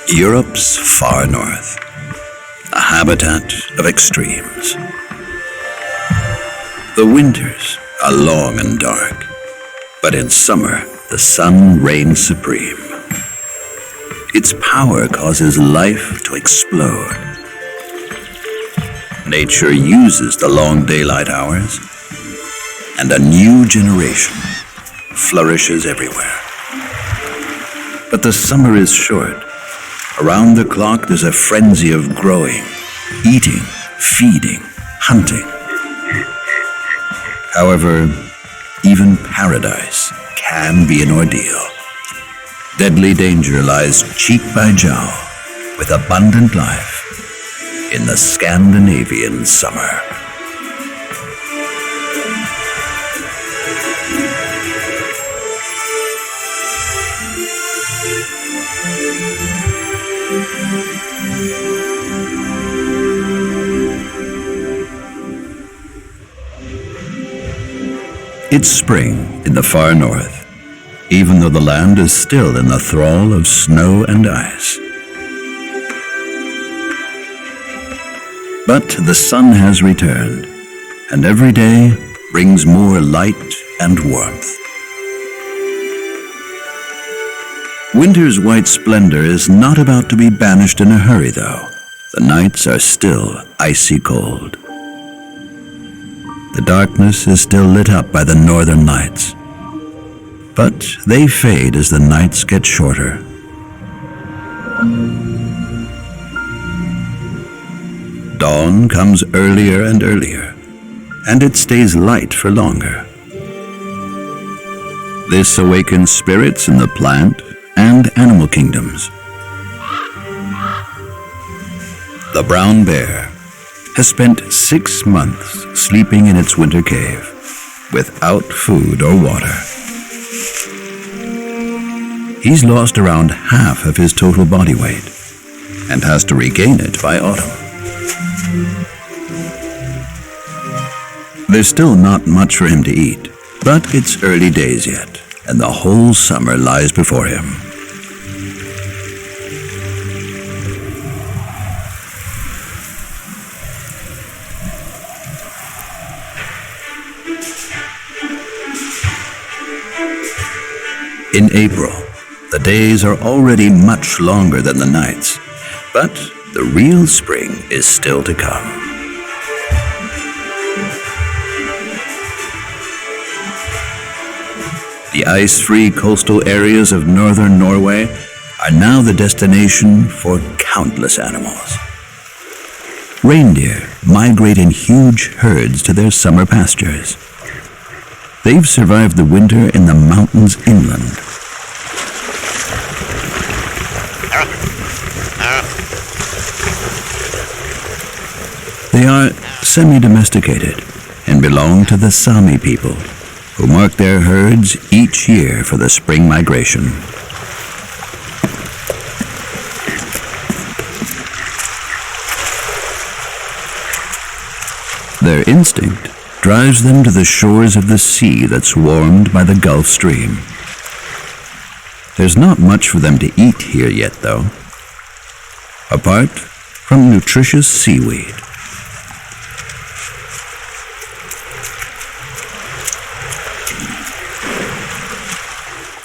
Europe's far north, a habitat of extremes. The winters are long and dark, but in summer the sun reigns supreme. Its power causes life to explode. Nature uses the long daylight hours, and a new generation flourishes everywhere. But the summer is short. Around the clock there's a frenzy of growing, eating, feeding, hunting. However, even paradise can be an ordeal. Deadly danger lies cheek by jowl with abundant life in the Scandinavian summer. It's spring in the far north, even though the land is still in the thrall of snow and ice. But the sun has returned, and every day brings more light and warmth. Winter's white splendor is not about to be banished in a hurry, though. The nights are still icy cold. The darkness is still lit up by the northern lights, but they fade as the nights get shorter. Dawn comes earlier and earlier, and it stays light for longer. This awakens spirits in the plant and animal kingdoms. The brown bear has spent 6 months sleeping in its winter cave without food or water. He's lost around half of his total body weight and has to regain it by autumn. There's still not much for him to eat, but it's early days yet, and the whole summer lies before him. In April, the days are already much longer than the nights, but the real spring is still to come. The ice-free coastal areas of northern Norway are now the destination for countless animals. Reindeer migrate in huge herds to their summer pastures. They've survived the winter in the mountains inland. They are semi-domesticated and belong to the Sami people, who mark their herds each year for the spring migration. Their instinct drives them to the shores of the sea that's warmed by the Gulf Stream. There's not much for them to eat here yet, though, apart from nutritious seaweed.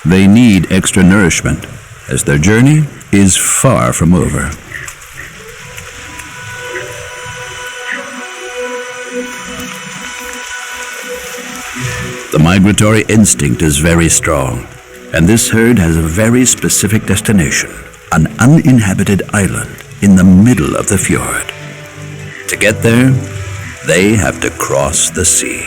They need extra nourishment, as their journey is far from over. The migratory instinct is very strong, and this herd has a very specific destination, an uninhabited island in the middle of the fjord. To get there, they have to cross the sea.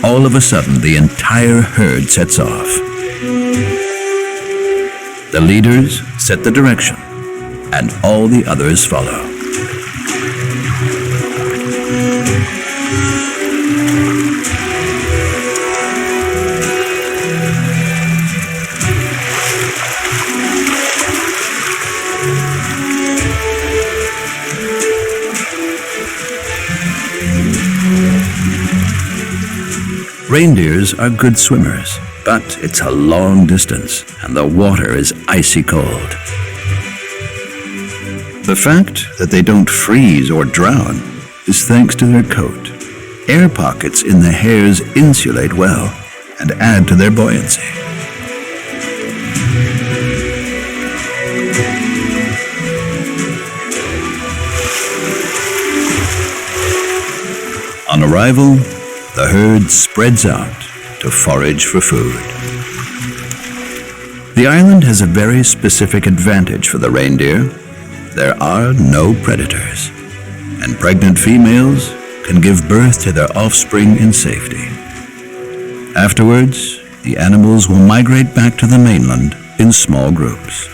All of a sudden, the entire herd sets off. The leaders set the direction, and all the others follow. Reindeers are good swimmers, but it's a long distance and the water is icy cold. The fact that they don't freeze or drown is thanks to their coat. Air pockets in the hairs insulate well and add to their buoyancy. On arrival, the herd spreads out to forage for food. The island has a very specific advantage for the reindeer. There are no predators, and pregnant females can give birth to their offspring in safety. Afterwards, the animals will migrate back to the mainland in small groups.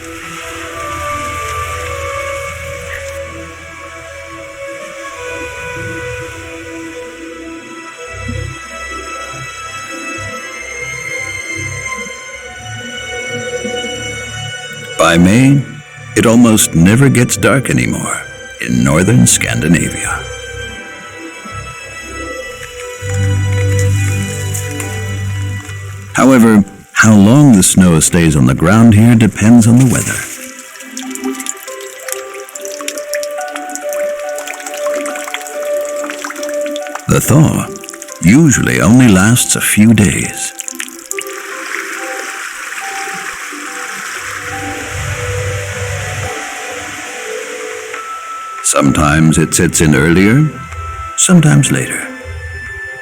By May, it almost never gets dark anymore in northern Scandinavia. However, how long the snow stays on the ground here depends on the weather. The thaw usually only lasts a few days. Sometimes it sets in earlier, sometimes later.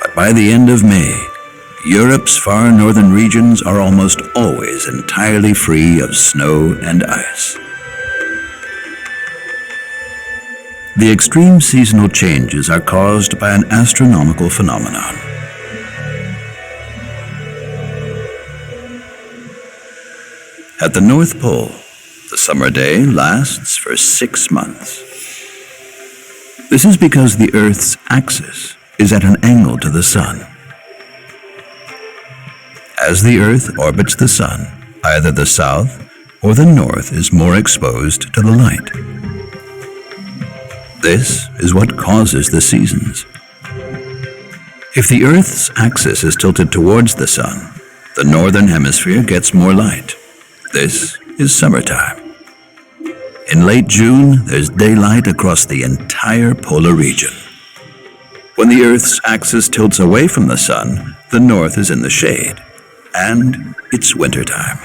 But by the end of May, Europe's far northern regions are almost always entirely free of snow and ice. The extreme seasonal changes are caused by an astronomical phenomenon. At the North Pole, the summer day lasts for 6 months. This is because the Earth's axis is at an angle to the Sun. As the Earth orbits the Sun, either the south or the north is more exposed to the light. This is what causes the seasons. If the Earth's axis is tilted towards the Sun, the northern hemisphere gets more light. This is summertime. In late June, there's daylight across the entire polar region. When the Earth's axis tilts away from the Sun, the north is in the shade, and it's wintertime.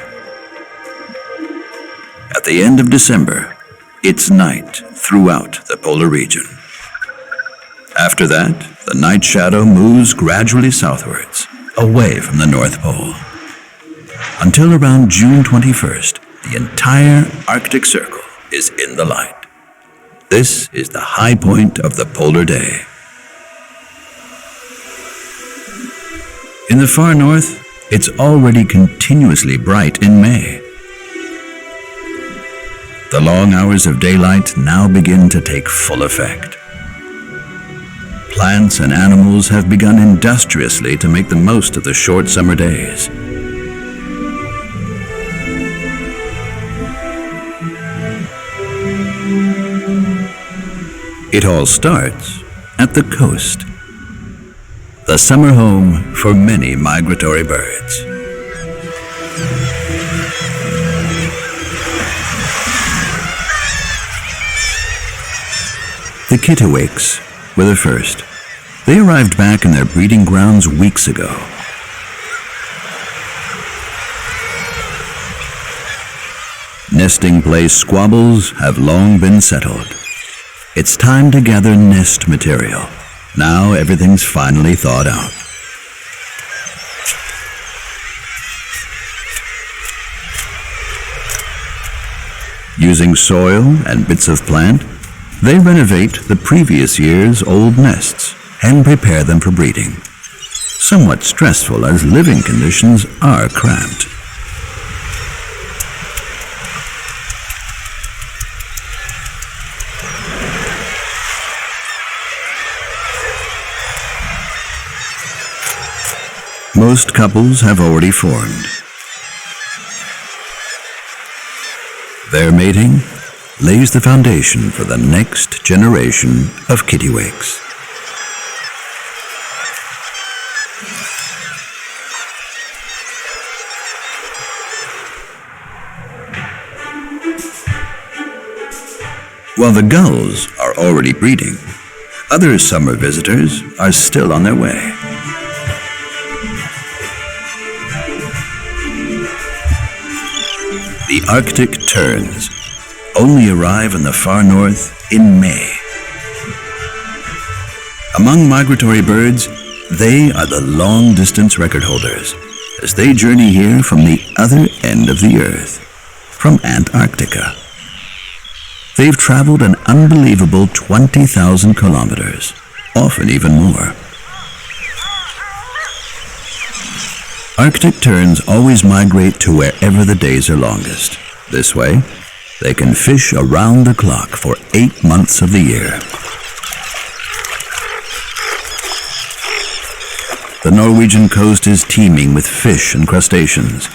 At the end of December, it's night throughout the polar region. After that, the night shadow moves gradually southwards, away from the North Pole. Until around June 21st, the entire Arctic Circle is in the light. This is the high point of the polar day. In the far north, it's already continuously bright in May. The long hours of daylight now begin to take full effect. Plants and animals have begun industriously to make the most of the short summer days. It all starts at the coast, the summer home for many migratory birds. The kittiwakes were the first. They arrived back in their breeding grounds weeks ago. Nesting place squabbles have long been settled. It's time to gather nest material. Now everything's finally thawed out. Using soil and bits of plant, they renovate the previous year's old nests and prepare them for breeding. Somewhat stressful as living conditions are cramped. Most couples have already formed. Their mating lays the foundation for the next generation of kittiwakes. While the gulls are already breeding, other summer visitors are still on their way. The Arctic terns only arrive in the far north in May. Among migratory birds, they are the long-distance record holders as they journey here from the other end of the Earth, from Antarctica. They've traveled an unbelievable 20,000 kilometers, often even more. Arctic terns always migrate to wherever the days are longest. This way, they can fish around the clock for 8 months of the year. The Norwegian coast is teeming with fish and crustaceans,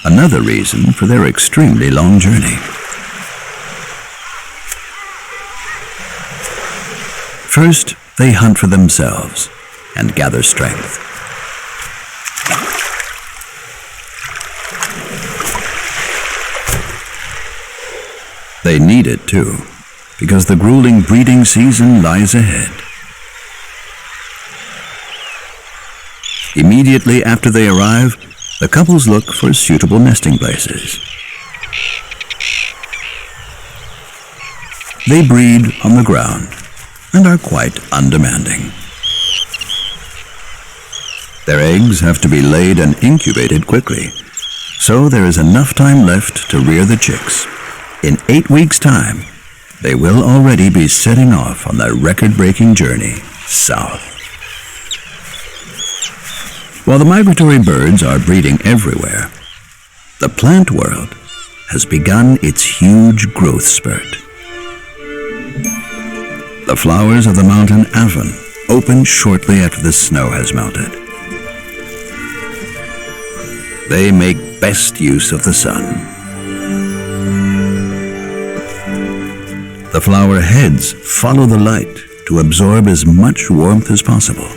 another reason for their extremely long journey. First, they hunt for themselves and gather strength. They need it too, because the grueling breeding season lies ahead. Immediately after they arrive, the couples look for suitable nesting places. They breed on the ground and are quite undemanding. Their eggs have to be laid and incubated quickly, so there is enough time left to rear the chicks. In 8 weeks' time, they will already be setting off on their record-breaking journey south. While the migratory birds are breeding everywhere, the plant world has begun its huge growth spurt. The flowers of the mountain avon open shortly after the snow has melted. They make best use of the sun. The flower heads follow the light to absorb as much warmth as possible.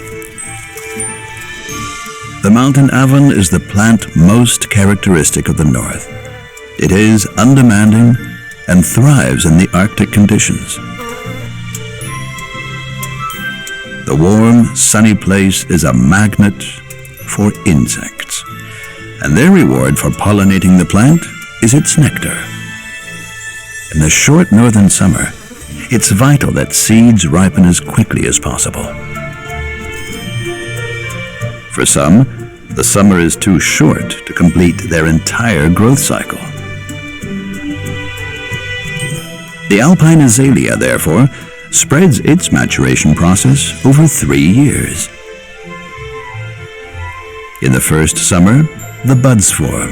The mountain avon is the plant most characteristic of the north. It is undemanding and thrives in the Arctic conditions. The warm, sunny place is a magnet for insects, and their reward for pollinating the plant is its nectar. In the short northern summer, it's vital that seeds ripen as quickly as possible. For some, the summer is too short to complete their entire growth cycle. The alpine azalea, therefore, spreads its maturation process over 3 years. In the first summer, the buds form.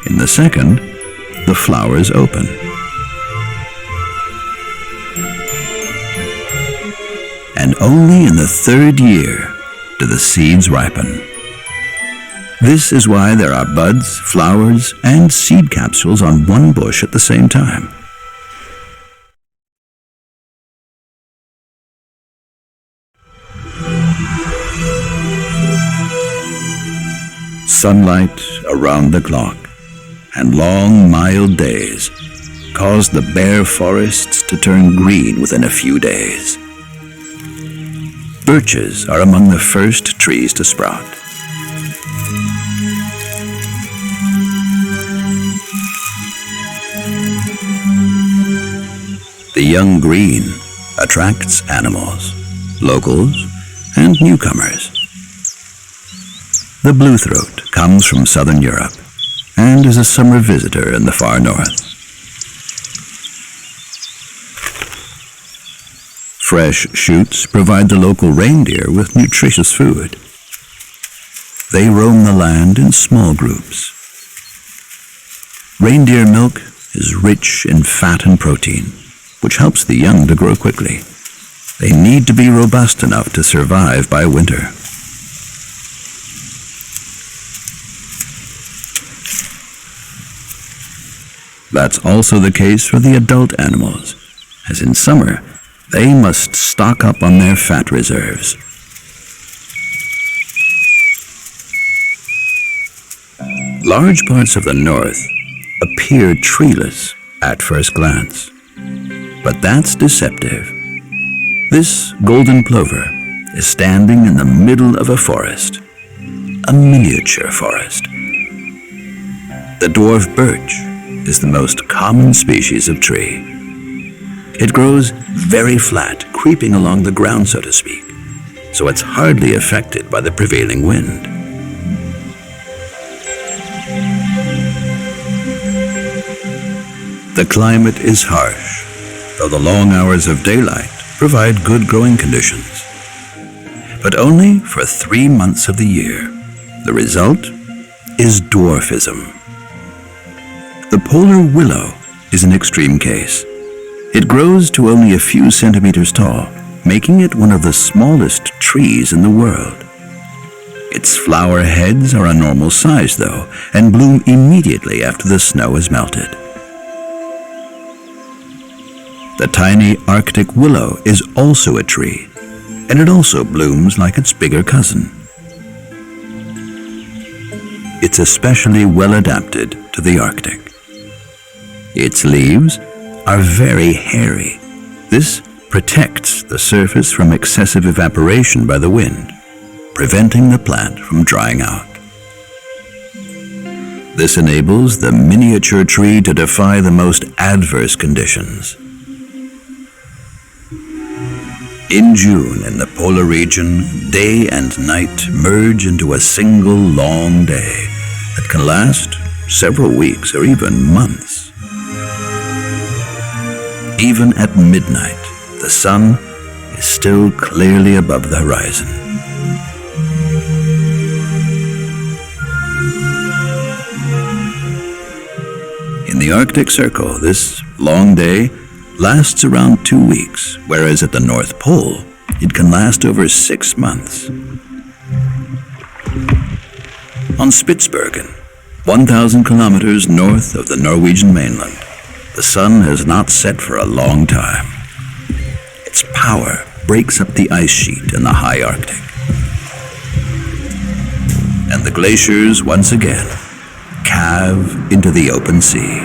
In the second, the flowers open. And only in the third year do the seeds ripen. This is why there are buds, flowers, and seed capsules on one bush at the same time. Sunlight around the clock and long, mild days cause the bare forests to turn green within a few days. Birches are among the first trees to sprout. The young green attracts animals, locals, and newcomers. The bluethroat comes from southern Europe and is a summer visitor in the far north. Fresh shoots provide the local reindeer with nutritious food. They roam the land in small groups. Reindeer milk is rich in fat and protein, which helps the young to grow quickly. They need to be robust enough to survive by winter. That's also the case for the adult animals, as in summer, they must stock up on their fat reserves. Large parts of the north appear treeless at first glance. But that's deceptive. This golden plover is standing in the middle of a forest, a miniature forest. The dwarf birch is the most common species of tree. It grows very flat, creeping along the ground, so to speak, so it's hardly affected by the prevailing wind. The climate is harsh, though the long hours of daylight provide good growing conditions. But only for 3 months of the year. The result is dwarfism. The polar willow is an extreme case. It grows to only a few centimeters tall, making it one of the smallest trees in the world. Its flower heads are a normal size, though, and bloom immediately after the snow has melted. The tiny Arctic willow is also a tree, and it also blooms like its bigger cousin. It's especially well adapted to the Arctic. Its leaves are very hairy. This protects the surface from excessive evaporation by the wind, preventing the plant from drying out. This enables the miniature tree to defy the most adverse conditions. In June, in the polar region, day and night merge into a single long day that can last several weeks or even months. Even at midnight, the sun is still clearly above the horizon. In the Arctic Circle, this long day lasts around 2 weeks, whereas at the North Pole, it can last over 6 months. On Spitsbergen, 1,000 kilometers north of the Norwegian mainland, the sun has not set for a long time. Its power breaks up the ice sheet in the high Arctic. And the glaciers once again calve into the open sea.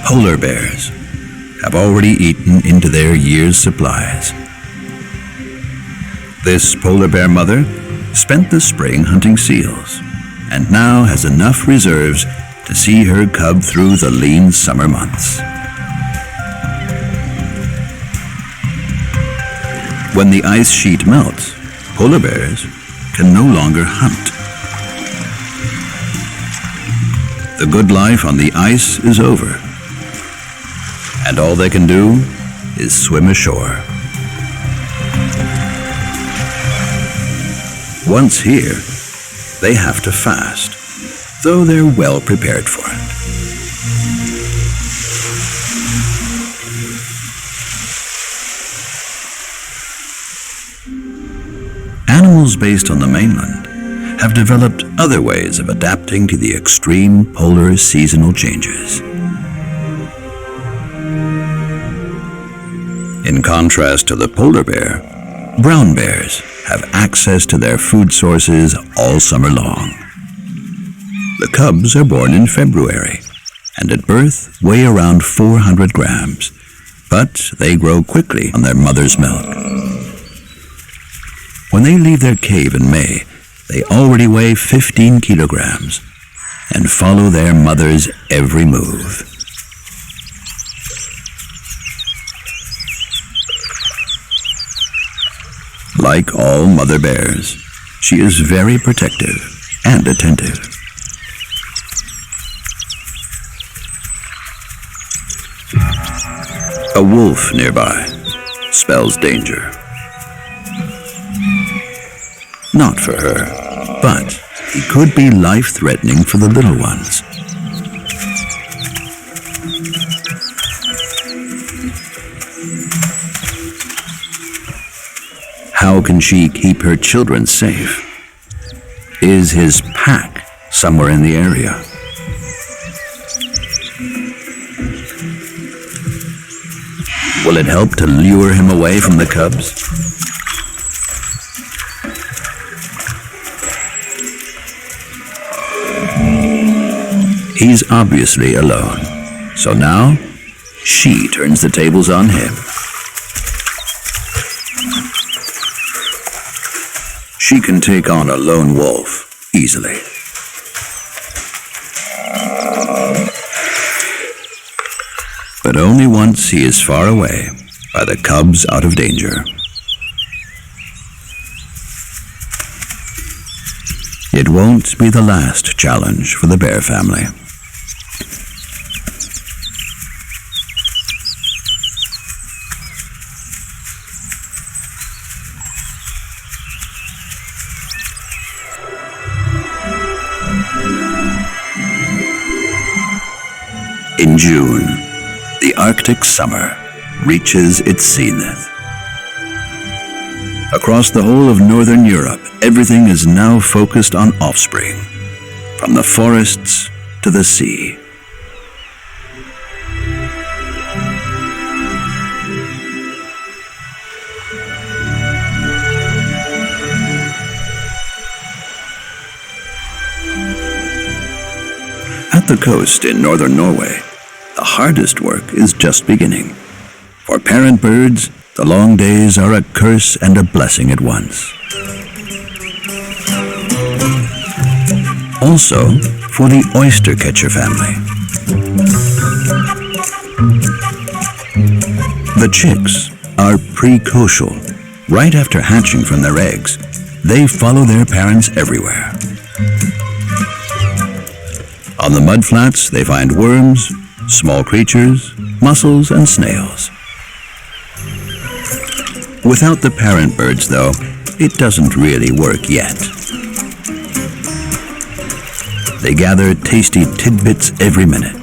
Polar bears have already eaten into their year's supplies. This polar bear mother spent the spring hunting seals and now has enough reserves to see her cub through the lean summer months. When the ice sheet melts, polar bears can no longer hunt. The good life on the ice is over, and all they can do is swim ashore. Once here, they have to fast, though they're well prepared for it. Animals based on the mainland have developed other ways of adapting to the extreme polar seasonal changes. In contrast to the polar bear, brown bears have access to their food sources all summer long. The cubs are born in February, and at birth weigh around 400 grams, but they grow quickly on their mother's milk. When they leave their cave in May, they already weigh 15 kilograms and follow their mother's every move. Like all mother bears, she is very protective and attentive. A wolf nearby spells danger. Not for her, but he could be life-threatening for the little ones. How can she keep her children safe? Is his pack somewhere in the area? Will it help to lure him away from the cubs? He's obviously alone. So now, she turns the tables on him. She can take on a lone wolf easily. But only once he is far away, are the cubs out of danger. It won't be the last challenge for the bear family. In June, the Arctic summer reaches its zenith. Across the whole of northern Europe, everything is now focused on offspring, from the forests to the sea. At the coast in northern Norway, the hardest work is just beginning. For parent birds, the long days are a curse and a blessing at once. Also, for the oyster catcher family. The chicks are precocial. Right after hatching from their eggs, they follow their parents everywhere. On the mudflats, they find worms, small creatures, mussels, and snails. Without the parent birds, though, it doesn't really work yet. They gather tasty tidbits every minute.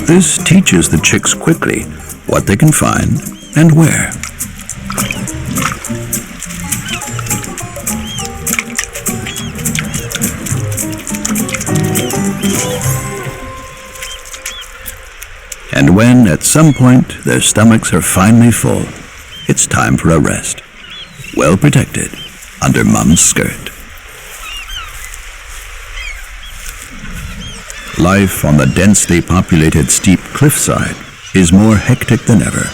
This teaches the chicks quickly what they can find and where. And when, at some point, their stomachs are finally full, it's time for a rest, well protected under Mom's skirt. Life on the densely populated steep cliffside is more hectic than ever.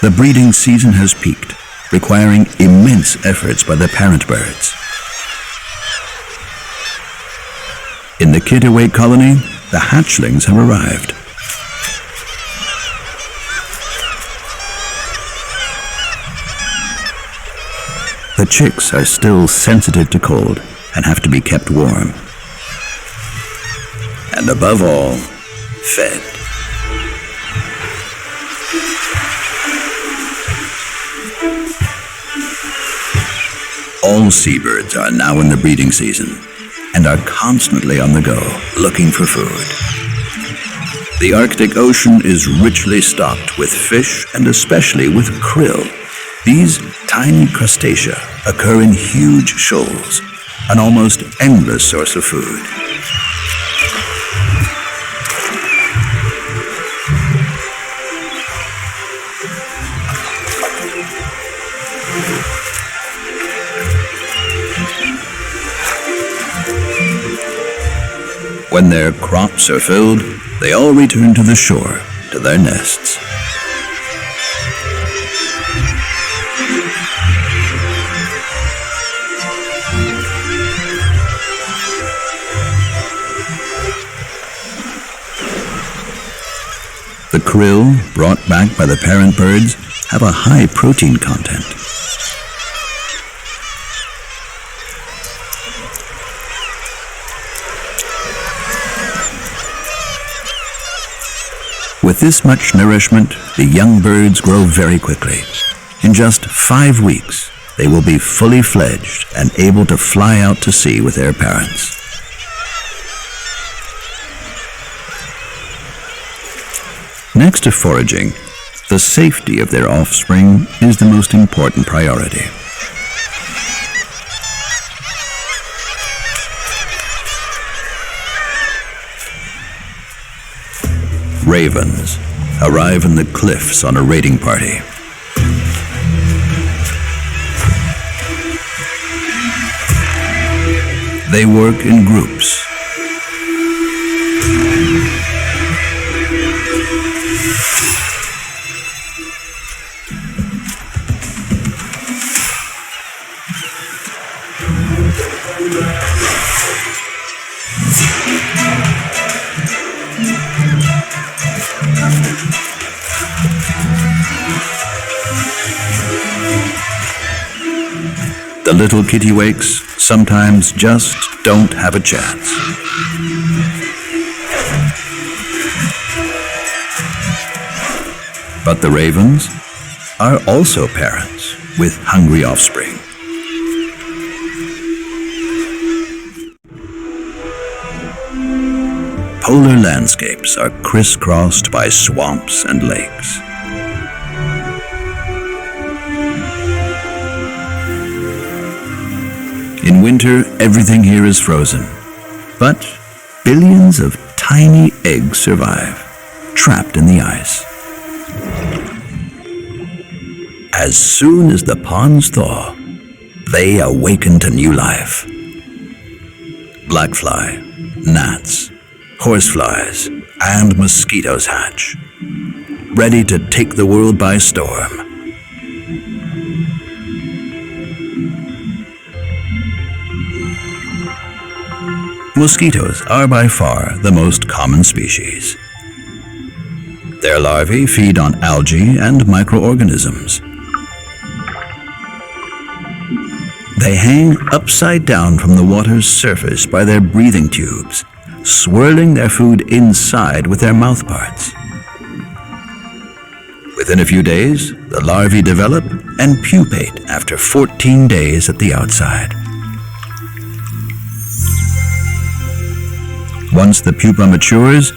The breeding season has peaked, requiring immense efforts by the parent birds. In the Kittiwake colony, the hatchlings have arrived. The chicks are still sensitive to cold and have to be kept warm. And above all, fed. All seabirds are now in the breeding season and are constantly on the go, looking for food. The Arctic Ocean is richly stocked with fish and especially with krill. These tiny crustacea occur in huge shoals, an almost endless source of food. When their crops are filled, they all return to the shore, to their nests. The krill brought back by the parent birds have a high protein content. With this much nourishment, the young birds grow very quickly. In just 5 weeks, they will be fully fledged and able to fly out to sea with their parents. Next to foraging, the safety of their offspring is the most important priority. Ravens arrive in the cliffs on a raiding party. They work in groups. The little kittiwakes sometimes just don't have a chance. But the ravens are also parents with hungry offspring. Polar landscapes are crisscrossed by swamps and lakes. In winter, everything here is frozen, but billions of tiny eggs survive, trapped in the ice. As soon as the ponds thaw, they awaken to new life. Blackfly, gnats, horseflies, and mosquitoes hatch, ready to take the world by storm. Mosquitoes are by far the most common species. Their larvae feed on algae and microorganisms. They hang upside down from the water's surface by their breathing tubes, swirling their food inside with their mouthparts. Within a few days, the larvae develop and pupate after 14 days at the outside. Once the pupa matures,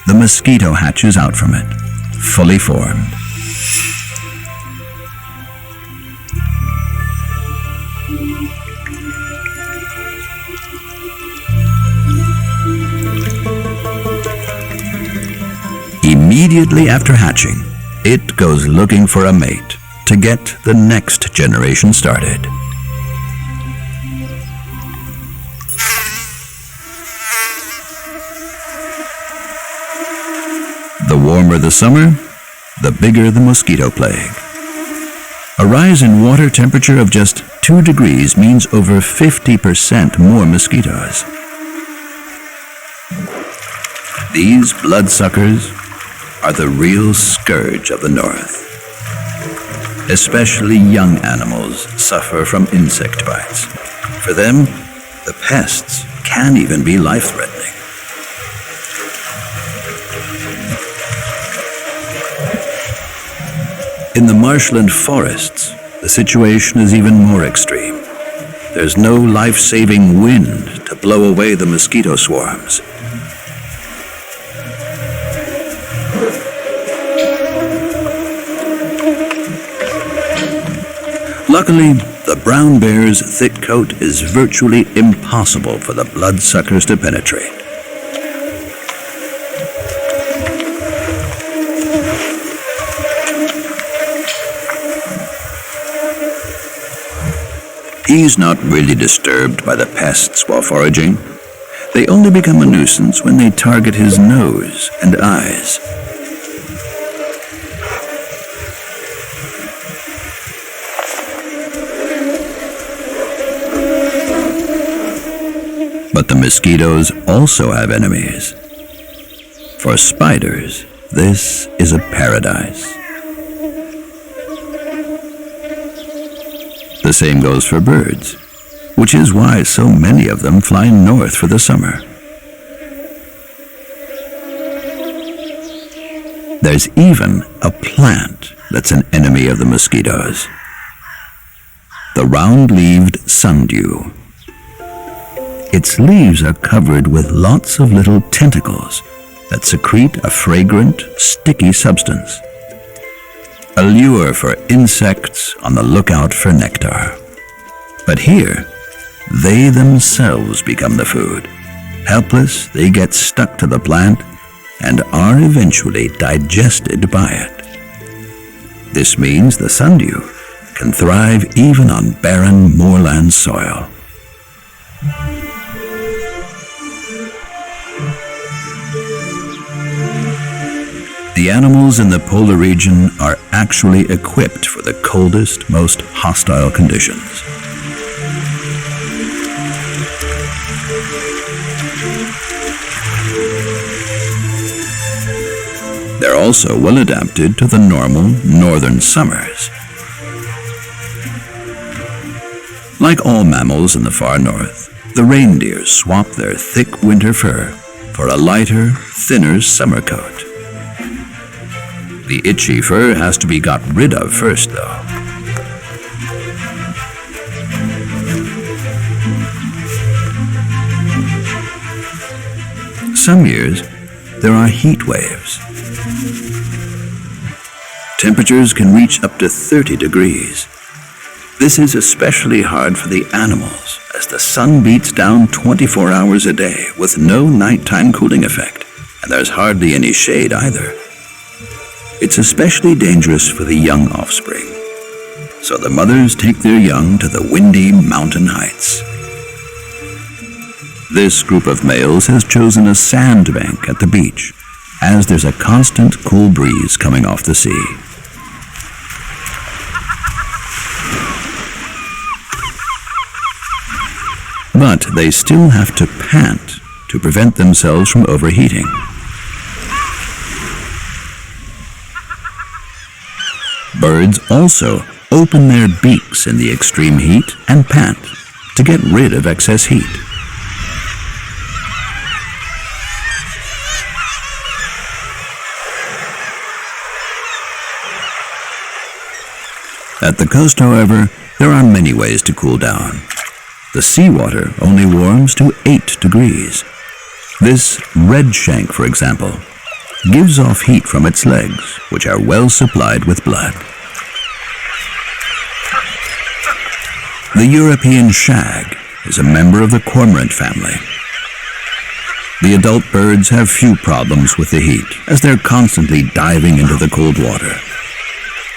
the mosquito hatches out from it, fully formed. Immediately after hatching, it goes looking for a mate to get the next generation started. The warmer the summer, the bigger the mosquito plague. A rise in water temperature of just 2 degrees means over 50% more mosquitoes. These bloodsuckers are the real scourge of the north. Especially young animals suffer from insect bites. For them, the pests can even be life-threatening. In the marshland forests, the situation is even more extreme. There's no life-saving wind to blow away the mosquito swarms. Luckily, the brown bear's thick coat is virtually impossible for the bloodsuckers to penetrate. He's not really disturbed by the pests while foraging. They only become a nuisance when they target his nose and eyes. But the mosquitoes also have enemies. For spiders, this is a paradise. The same goes for birds, which is why so many of them fly north for the summer. There's even a plant that's an enemy of the mosquitoes. The round-leaved sundew. Its leaves are covered with lots of little tentacles that secrete a fragrant, sticky substance. A lure for insects on the lookout for nectar. But here, they themselves become the food. Helpless, they get stuck to the plant and are eventually digested by it. This means the sundew can thrive even on barren moorland soil. The animals in the polar region are actually equipped for the coldest, most hostile conditions. They're also well adapted to the normal northern summers. Like all mammals in the far north, the reindeer swap their thick winter fur for a lighter, thinner summer coat. The itchy fur has to be got rid of first, though. Some years, there are heat waves. Temperatures can reach up to 30 degrees. This is especially hard for the animals, as the sun beats down 24 hours a day with no nighttime cooling effect, and there's hardly any shade either. It's especially dangerous for the young offspring, so the mothers take their young to the windy mountain heights. This group of males has chosen a sandbank at the beach, as there's a constant cool breeze coming off the sea. But they still have to pant to prevent themselves from overheating. Birds also open their beaks in the extreme heat and pant to get rid of excess heat. At the coast, however, there are many ways to cool down. The seawater only warms to 8 degrees. This redshank, for example, gives off heat from its legs, which are well supplied with blood. The European shag is a member of the cormorant family. The adult birds have few problems with the heat, as they're constantly diving into the cold water.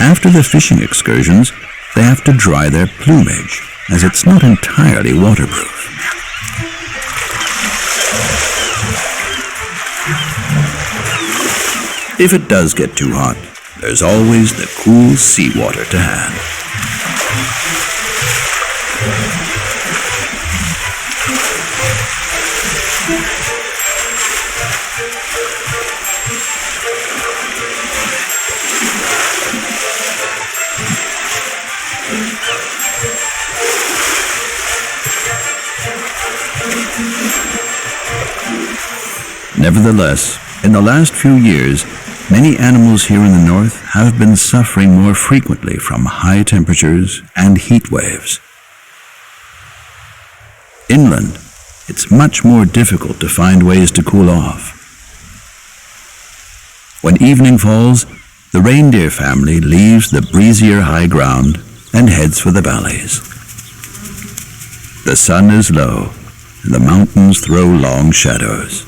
After the fishing excursions, they have to dry their plumage, as it's not entirely waterproof. If it does get too hot, there's always the cool seawater to hand. Nevertheless, in the last few years, many animals here in the north have been suffering more frequently from high temperatures and heat waves. Inland, it's much more difficult to find ways to cool off. When evening falls, the reindeer family leaves the breezier high ground and heads for the valleys. The sun is low, and the mountains throw long shadows.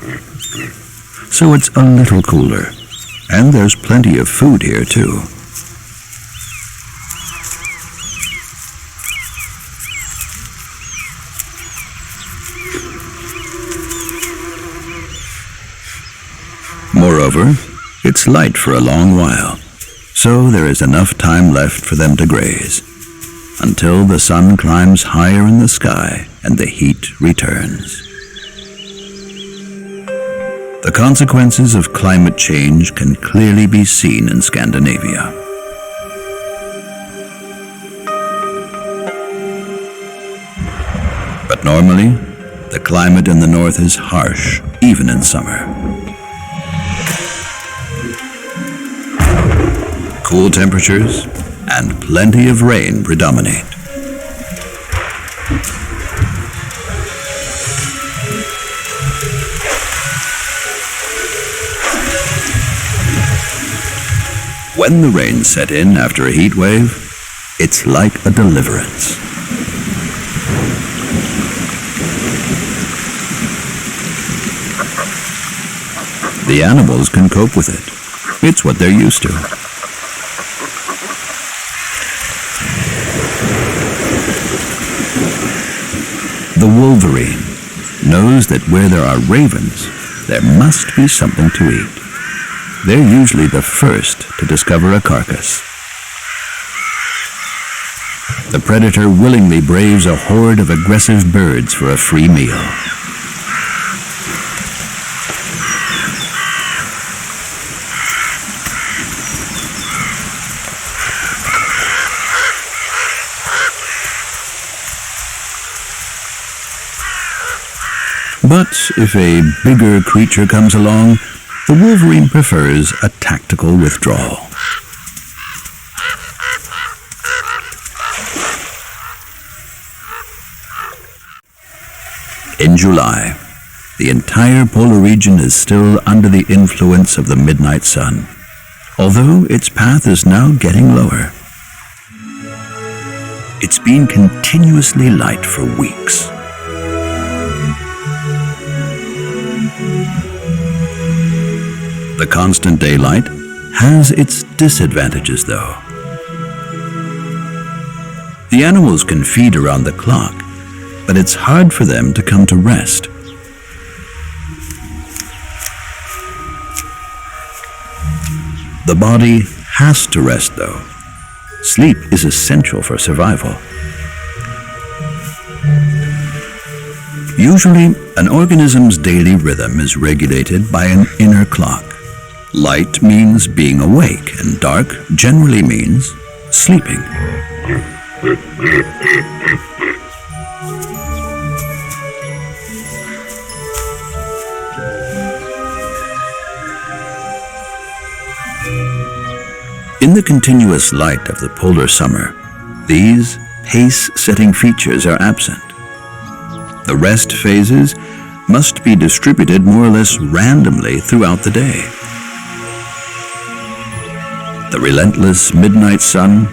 So it's a little cooler, and there's plenty of food here too. Moreover, it's light for a long while, so there is enough time left for them to graze, until the sun climbs higher in the sky and the heat returns. The consequences of climate change can clearly be seen in Scandinavia. But normally, the climate in the north is harsh, even in summer. Cool temperatures and plenty of rain predominate. When the rains set in after a heat wave, it's like a deliverance. The animals can cope with it. It's what they're used to. The wolverine knows that where there are ravens, there must be something to eat. they're usually the first to discover a carcass. The predator willingly braves a horde of aggressive birds for a free meal. But if a bigger creature comes along, the wolverine prefers a tactical withdrawal. In July, the entire polar region is still under the influence of the midnight sun, although its path is now getting lower. It's been continuously light for weeks. The constant daylight has its disadvantages, though. The animals can feed around the clock, but it's hard for them to come to rest. The body has to rest, though. Sleep is essential for survival. Usually, an organism's daily rhythm is regulated by an inner clock. Light means being awake, and dark generally means sleeping. In the continuous light of the polar summer, these pace-setting features are absent. The rest phases must be distributed more or less randomly throughout the day. The relentless midnight sun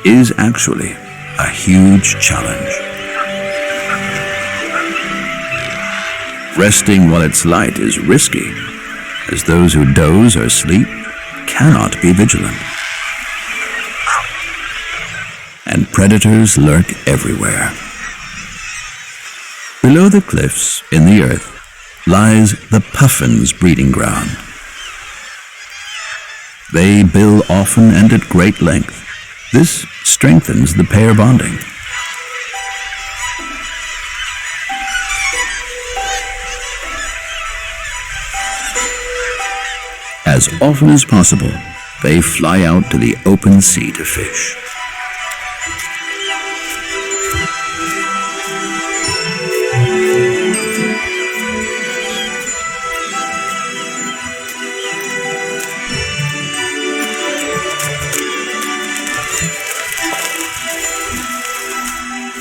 is actually a huge challenge. Resting while it's light is risky, as those who doze or sleep cannot be vigilant. And predators lurk everywhere. Below the cliffs in the earth lies the puffin's breeding ground. They bill often and at great length. This strengthens the pair bonding. As often as possible, they fly out to the open sea to fish.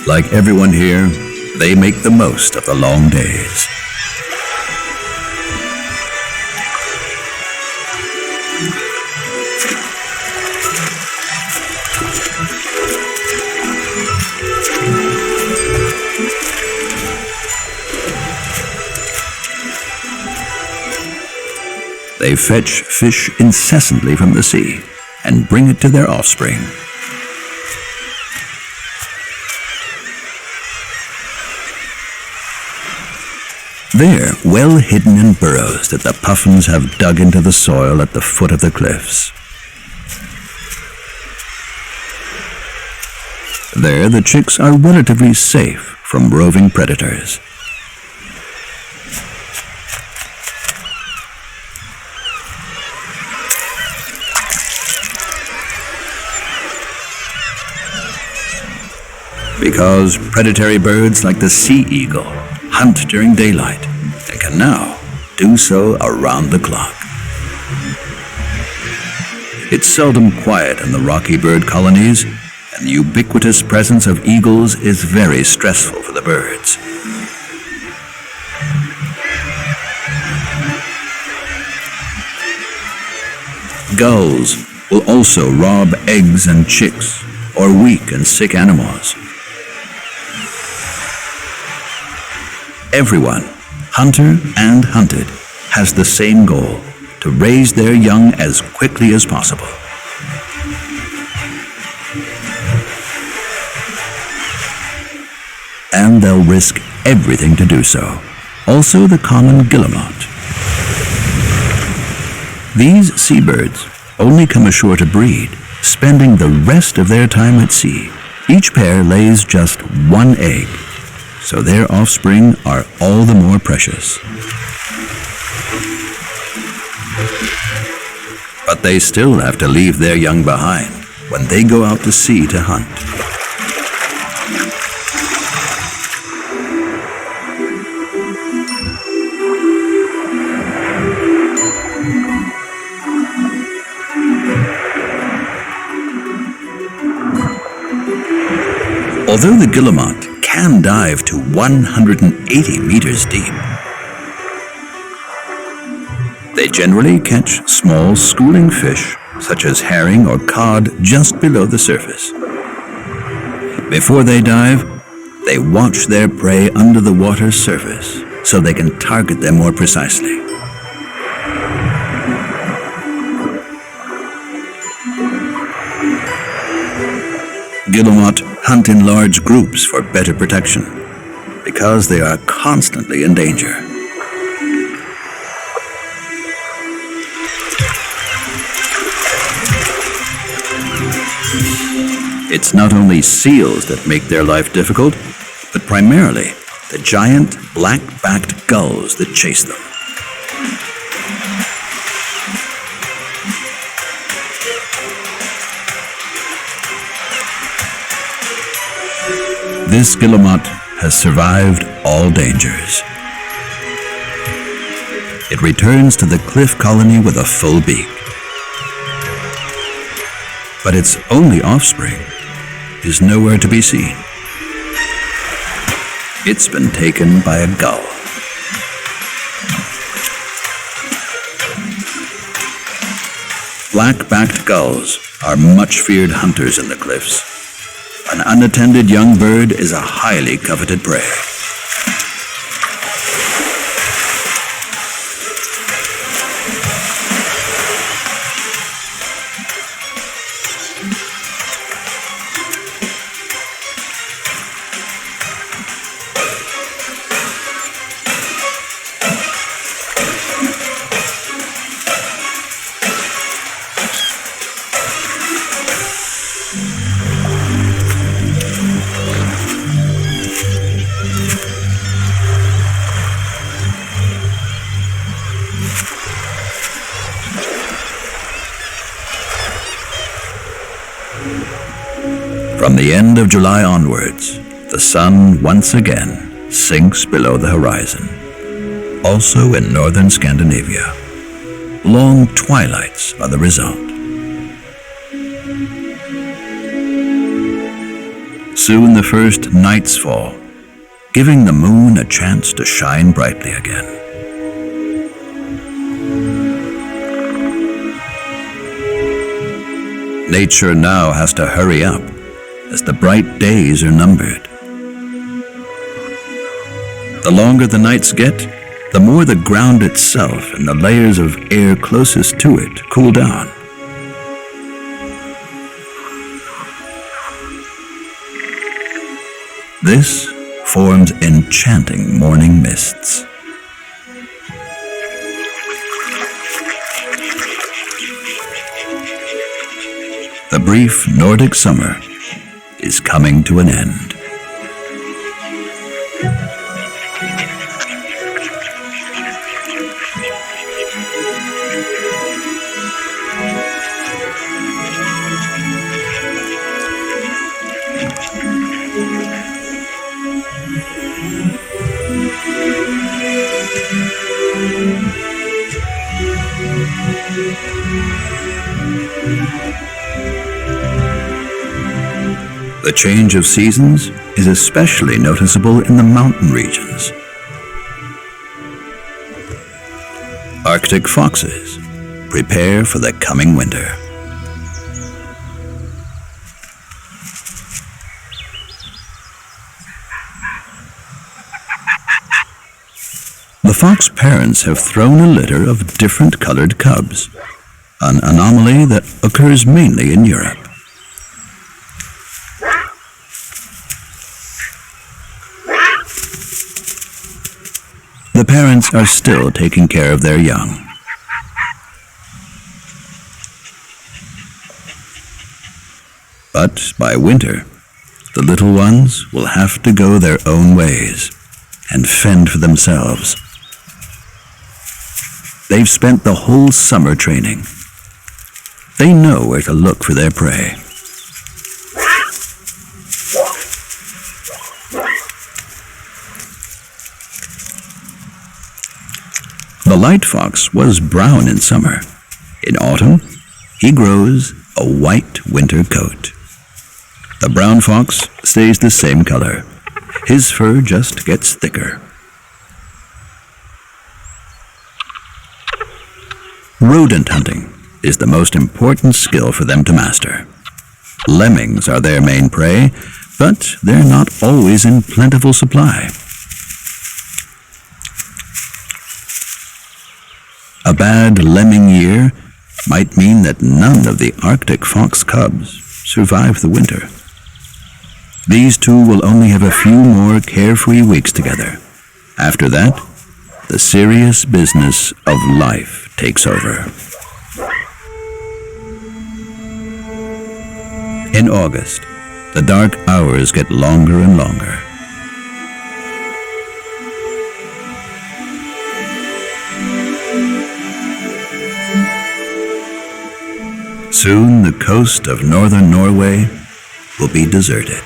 Like everyone here, they make the most of the long days. They fetch fish incessantly from the sea and bring it to their offspring. They're well hidden in burrows that the puffins have dug into the soil at the foot of the cliffs. There, the chicks are relatively safe from roving predators. Because predatory birds like the sea eagle hunt during daylight and can now do so around the clock. It's seldom quiet in the rocky bird colonies, and the ubiquitous presence of eagles is very stressful for the birds. Gulls will also rob eggs and chicks, or weak and sick animals. Everyone, hunter and hunted, has the same goal: to raise their young as quickly as possible. And they'll risk everything to do so. Also the common guillemot. These seabirds only come ashore to breed, spending the rest of their time at sea. Each pair lays just one egg, so their offspring are all the more precious. But they still have to leave their young behind when they go out to sea to hunt. Although the guillemot can dive to 180 meters deep, they generally catch small schooling fish, such as herring or cod, just below the surface. Before they dive, they watch their prey under the water's surface so they can target them more precisely. Guillemot hunt in large groups for better protection because they are constantly in danger. It's not only seals that make their life difficult, but primarily the giant black-backed gulls that chase them. This guillemot has survived all dangers. It returns to the cliff colony with a full beak. But its only offspring is nowhere to be seen. It's been taken by a gull. Black-backed gulls are much feared hunters in the cliffs. An unattended young bird is a highly coveted prey. From the end of July onwards, the sun once again sinks below the horizon. Also in northern Scandinavia, long twilights are the result. Soon the first nights fall, giving the moon a chance to shine brightly again. Nature now has to hurry up, as the bright days are numbered. The longer the nights get, the more the ground itself and the layers of air closest to it cool down. This forms enchanting morning mists. The brief Nordic summer is coming to an end. The change of seasons is especially noticeable in the mountain regions. Arctic foxes prepare for the coming winter. The fox parents have thrown a litter of different colored cubs, an anomaly that occurs mainly in Europe. The parents are still taking care of their young. But by winter, the little ones will have to go their own ways and fend for themselves. They've spent the whole summer training. They know where to look for their prey. The light fox was brown in summer. In autumn, he grows a white winter coat. The brown fox stays the same color. His fur just gets thicker. Rodent hunting is the most important skill for them to master. Lemmings are their main prey, but they're not always in plentiful supply. A bad lemming year might mean that none of the Arctic fox cubs survive the winter. These two will only have a few more carefree weeks together. After that, the serious business of life takes over. In August, the dark hours get longer and longer. Soon the coast of northern Norway will be deserted.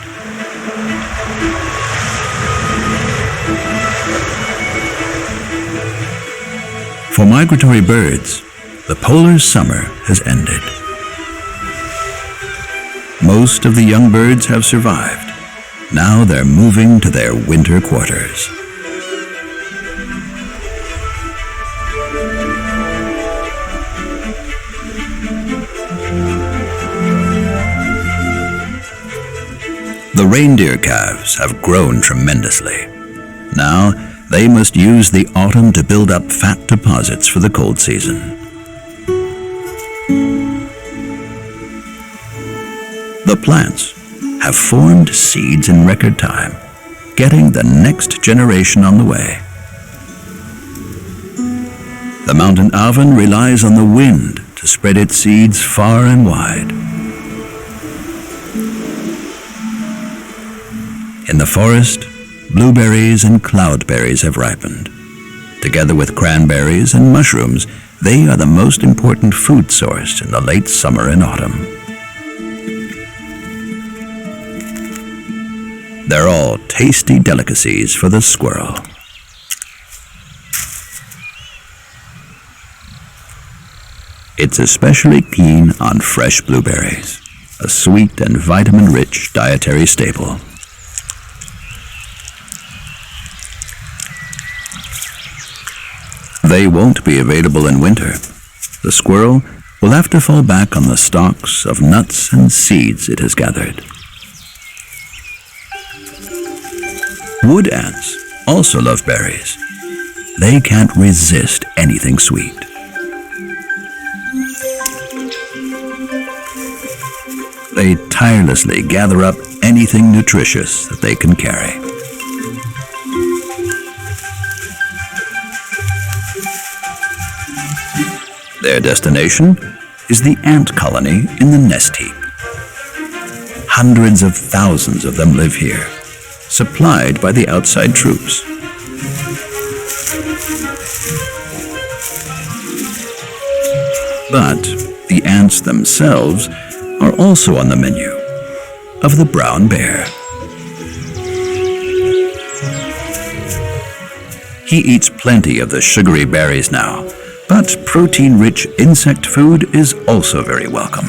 For migratory birds, the polar summer has ended. Most of the young birds have survived. Now they're moving to their winter quarters. The reindeer calves have grown tremendously. Now they must use the autumn to build up fat deposits for the cold season. The plants have formed seeds in record time, getting the next generation on the way. The mountain alvin relies on the wind to spread its seeds far and wide. In the forest, blueberries and cloudberries have ripened. Together with cranberries and mushrooms, they are the most important food source in the late summer and autumn. They're all tasty delicacies for the squirrel. It's especially keen on fresh blueberries, a sweet and vitamin-rich dietary staple. They won't be available in winter. The squirrel will have to fall back on the stalks of nuts and seeds it has gathered. Wood ants also love berries. They can't resist anything sweet. They tirelessly gather up anything nutritious that they can carry. Their destination is the ant colony in the nest heap. Hundreds of thousands of them live here, supplied by the outside troops. But the ants themselves are also on the menu of the brown bear. He eats plenty of the sugary berries now, but protein-rich insect food is also very welcome.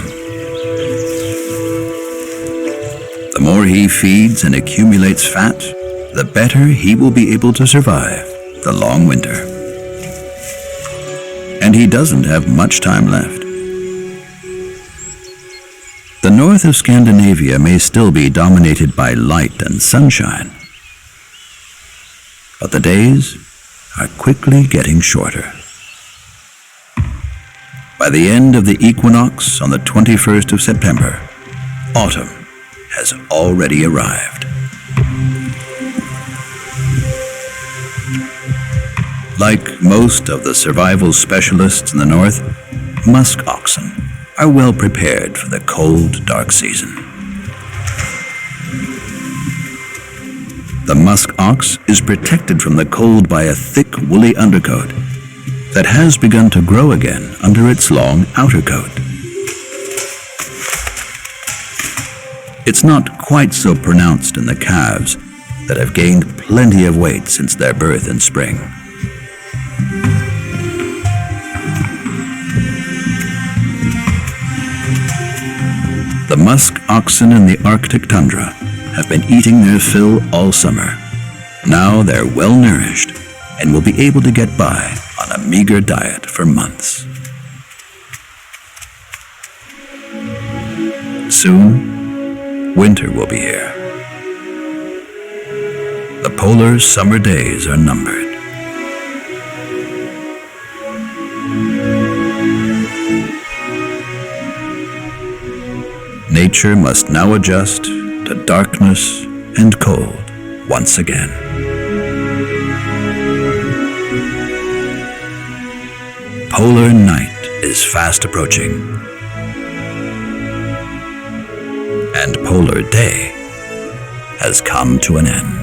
The more he feeds and accumulates fat, the better he will be able to survive the long winter. And he doesn't have much time left. The north of Scandinavia may still be dominated by light and sunshine, but the days are quickly getting shorter. By the end of the equinox on the 21st of September, autumn has already arrived. Like most of the survival specialists in the north, musk oxen are well prepared for the cold, dark season. The musk ox is protected from the cold by a thick, woolly undercoat that has begun to grow again under its long outer coat. It's not quite so pronounced in the calves that have gained plenty of weight since their birth in spring. The musk oxen in the Arctic tundra have been eating their fill all summer. Now they're well nourished and will be able to get by on a meager diet for months. Soon, winter will be here. The polar summer days are numbered. Nature must now adjust to darkness and cold once again. Polar night is fast approaching, and polar day has come to an end.